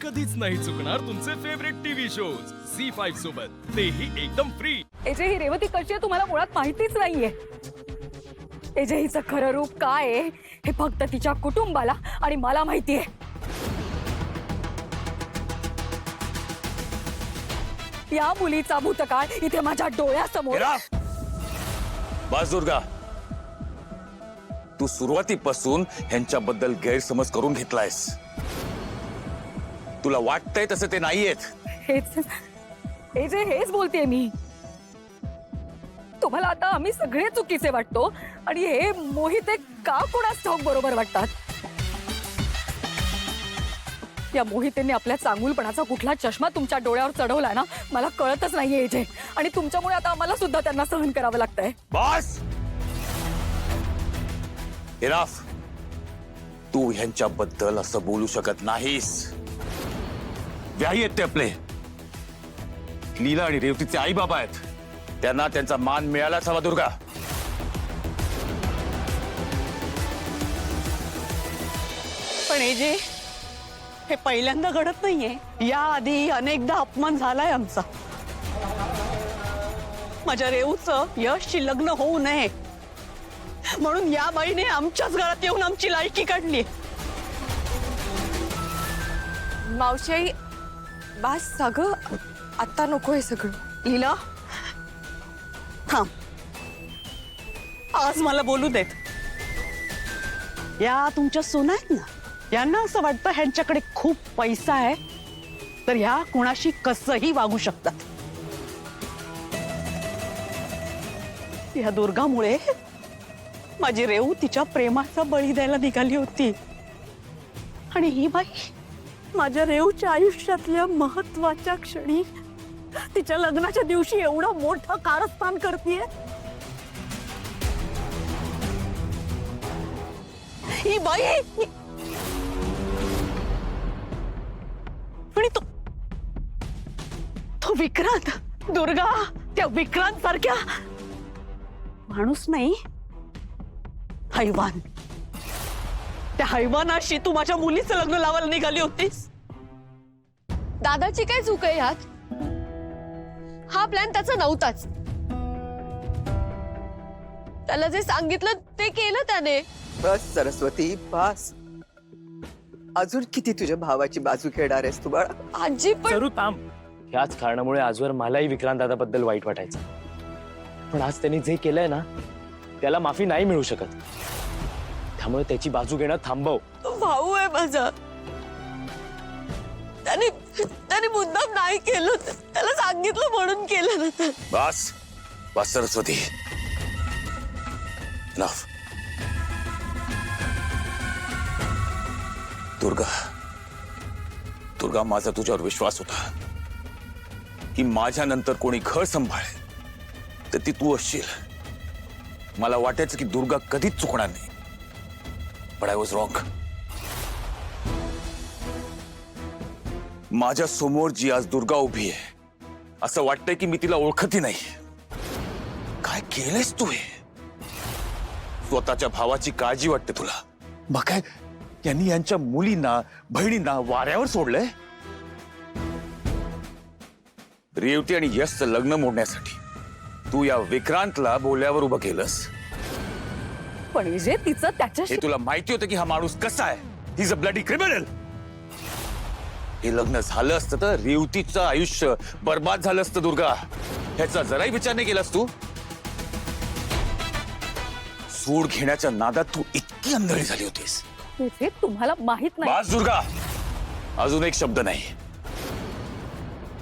कधीच नाही चुकणार तुमचे फेवरेट टीव्ही शोज झी5 सोबत, तेही एकदम फ्री। एजे ही रेवती कशी आहे तुम्हाला मुळात माहितीच नाहीये। एजे हिचं खरं रूप काय आहे हे फक्त तिच्या कुटुंबाला आणि मला माहिती आहे। या मुलीचा भूतकाळ इथे माझ्या डोळ्यासमोर। बस दुर्गा, तू सुरुवातीपासून ह्यांच्याबद्दल गैरसमज करून घेतलायस। तुला वाटतंय तसं ते नाहीयेत। एजे हेच बोलते मी। तुम्हाला आता आम्ही सगळे चुकीचे वाटतो आणि हे मोहिते का कोणास ठाऊक बरोबर वाटतात। या मोहितेने आपल्या चांगुलपणाचा कुठला चष्मा तुमच्या डोळ्यावर चढवला ना मला कळतच नाहीये एजे, आणि तुमच्यामुळे आता आम्हाला सुद्धा त्यांना सहन करावं लागतंय। बस इनाफ, तू ह्यांच्याबद्दल असं बोलू शकत नाहीस। व्याही आहेत ते आपले, लीला आणि रेवतीचे आई बाबा आहेत, त्यांना त्यांचा मान मिळालाच हवा। दुर्गा, पण एजे हे पहिल्यांदा घडत नाहीये, याआधी अनेकदा अपमान झालाय आमचा। माझ्या रेऊचं यशशी लग्न होऊ नये म्हणून या बाईने आमच्याच घरात येऊन आमची लायकी काढली। मावशी बास सगळं आता नकोय सगळं। लीला थांब, आज मला बोलू देत। या तुमच्या सोना आहेत ना, यांना असं वाटतं ह्यांच्याकडे खूप पैसा आहे तर ह्या कुणाशी कसंही वागू शकतात। या दुर्गामुळे माझी रेऊ तिच्या प्रेमाचा बळी द्यायला निघाली होती, आणि ही बाई माझ्या रेऊच्या आयुष्यातल्या महत्वाच्या क्षणी तिच्या लग्नाच्या दिवशी एवढं मोठं कारस्थान करतीये। ही बाई आणि तो विक्रांत, दुर्गा त्या विक्रांत सारख्या माणूस नाही, हैवान। त्या हैवानाशी तू माझ्या मुलीचं लग्न लावायला निघाली होतीस। दादाची काय चूक आहे यात? हा प्लॅन त्याचा नव्हताच, त्याला जे सांगितलं ते केलं त्याने। बस सरस्वती बस, अजून किती तुझ्या भावाची बाजू घेणार आहेस तू बाळा? आजी पण जरूर थांब, ह्याच कारणामुळे आजवर मलाही विक्रांत दादाबद्दल वाईट वाटायचं, पण आज त्यांनी जे केलंय ना त्याला माफी नाही मिळू शकत, त्यामुळे त्याची बाजू घेणं थांबव। तो भाऊ आहे माझा, त्याने मुद्दाम नाही केलं, त्याला सांगितलं म्हणून केलं ना। तर बस बस सरस्वती, इनफ। दुर्गा, दुर्गा, माझा तुझ्यावर विश्वास होता की माझ्या नंतर कोणी घर सांभाळेल तर ती तू असशील। मला वाटायचं की दुर्गा कधीच चुकणार नाही, पण आय वॉज रॉंग। माझ्या समोर जी आज दुर्गा उभी आहे असं वाटतंय की मी तिला ओळखती नाही। काय केलंयस तू हे? स्वतःच्या भावाची काळजी वाटते तुला, मग काय यांनी यांच्या मुलींना बहिणींना वाऱ्यावर सोडलंय। रेवती आणि यशचं लग्न मोडण्यासाठी तू या विक्रांतला बोल्यावर उभं केलंस। पण एजे तिचं त्याच्याशी हे तुला माहिती होतं की हा माणूस कसा आहे? He is a bloody criminal. हे लग्न झालं असतं तर रेवतीचं आयुष्य बर्बाद झालं असतं। दुर्गा, ह्याचा जराही विचार नाही केलास तू। सूड घेण्याच्या नादात तू इतकी अंधळी झाली होतीस। एजे तुम्हाला माहित नाही। बस दुर्गा, अजून एक शब्द नाही।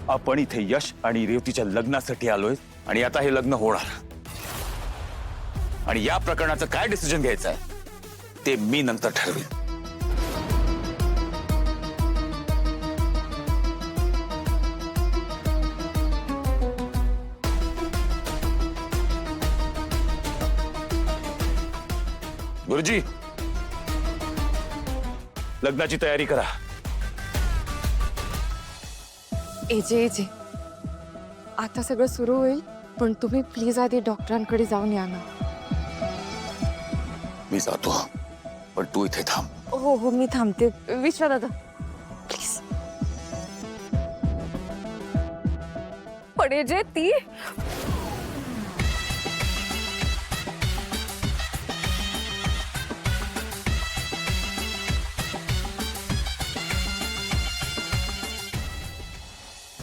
आपण इथे यश आणि रेवतीच्या लग्नासाठी आलोय आणि आता हे लग्न होणार, आणि या प्रकरणाचं काय डिसिजन घ्यायचं आहे ते मी नंतर ठरवेन। गुरुजी, लग्नाची तयारी करा। एजे एजे आता सगळं सुरू होईल, पण तुम्ही प्लीज आधी डॉक्टरांकडे जाऊन या ना। मी जातो, पण तू इथे थांब। हो हो मी थांबते। विश्वा दादा प्लीज। पण एजे ती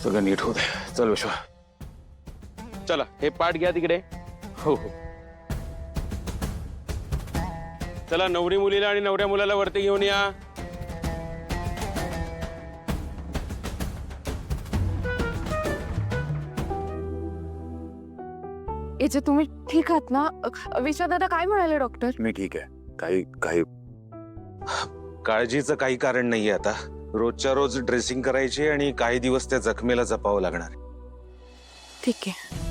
सगळं नीट होत चल विश्वा. चला हे पाठ घ्या तिकडे. हो हो. चला नवरी मुलीला आणि नवऱ्या मुलाला वरती घेऊन या. एजे तुम्ही ठीक आहात ना? विश्वा दादा काय म्हणाले डॉक्टर? मी ठीक आहे. काही काही काळजीचं काही कारण नाहीये आता. रोजच्या रोज ड्रेसिंग करायची आणि काही दिवस त्या जखमेला जपावं लागणार. ठीक आहे.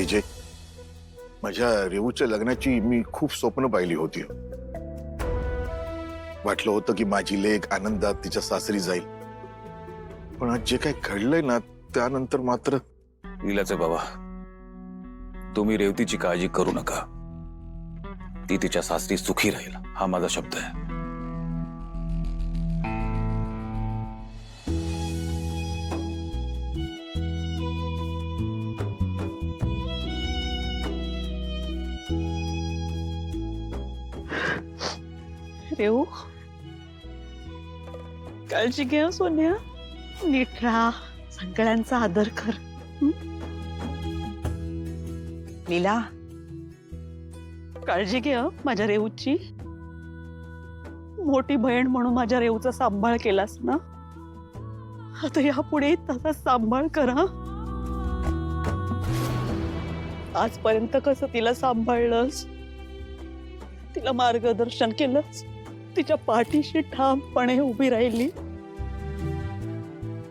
एजे, माझ्या रेवूच्या लग्नाची मी खूप स्वप्न पाहिली होती. वाटलं होतं की माझी लेक आनंदात तिच्या सासरी जाईल, पण आज जे काही घडलंय ना त्यानंतर मात्र इलाच आहे बाबा. तुम्ही रेवतीची काळजी करू नका. ती तिच्या सासरी सुखी राहील हा माझा शब्द आहे. रेऊ, काळजी घ्या सोन्या. नीट राहा, सगळ्यांचा आदर कर. नीला, काळजी घे हं, माझ्या रेऊची. मोठी बहीण म्हणून माझ्या रेऊचा सांभाळ केलास ना, आता यापुढे तसा सांभाळ कर हं. आजपर्यंत कसं तिला सांभाळलंस, तिला मार्गदर्शन केलंस, तिच्या पाठीशी ठामपणे उभी राहिली,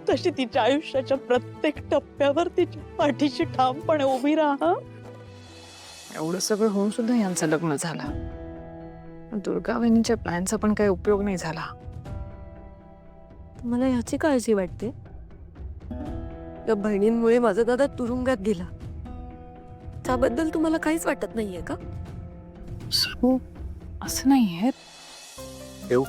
तशी तिच्या आयुष्याच्या प्रत्येक टप्प्यावर तिच्या पाठीशी ठामपणे उभी राहा. एवढं सगळं होऊन सुद्धा यांचं लग्न झालं. दुर्गा वहिनीच्या प्लॅनचा पण काही उपयोग नाही झाला. मला याची काळजी वाटते. या बहिणींमुळे माझा दादा तुरुंगात गेला, त्याबद्दल तुम्हाला काहीच वाटत नाहीये का? हो, असं नाहीये. रेवू,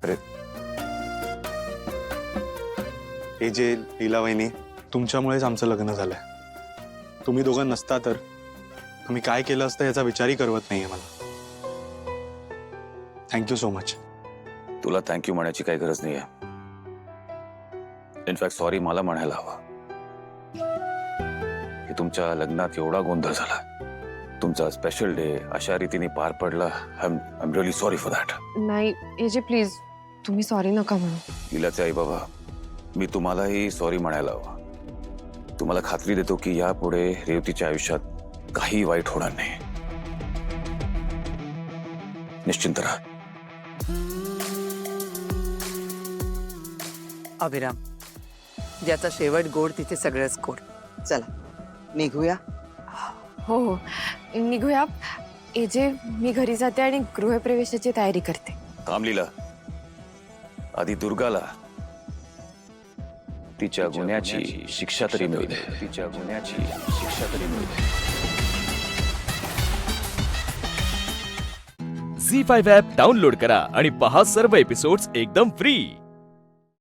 अरे हे जे लीला वहिनी, तुमच्यामुळेच आमचं लग्न झालंय. तुम्ही दोघं नसता तर तुम्ही काय केलं असतं याचा विचारही करवत नाहीये मला. Thank you so much. तुला थँक्यू म्हणायची काही गरज नाहीये. इनफॅक्ट सॉरी मला म्हणायला हवं की तुमच्या लग्नात एवढा गोंधळ झाला. तुमचा स्पेशल डे अशा रीतीने पार पडला. I am really sorry for that. नाही एजे प्लीज, तुम्ही सॉरी नका म्हणू. इलाचे आई बाबा, मी तुम्हालाही सॉरी म्हणायला हवं. तुम्हाला खात्री देतो की यापुढे रेवतीच्या आयुष्यात काही वाईट होणार नाही. निश्चिंत राहा. अभिराम, ज्याचा शेवट गोड तिथे सगळंच गोड. चला निघूया. हो हो, निघूया. एजे, मी घरी जाते आणि गृहप्रवेशाची तयारी करते. थांबलीला आधी दुर्गाला तिच्या गुन्ह्याची शिक्षा तरी मिळू दे. तिच्या गुन्ह्याची शिक्षा तरी मिळू दे. झी5 ॲप डाउनलोड करा आणि पहा सर्व एपिसोड्स एकदम फ्री.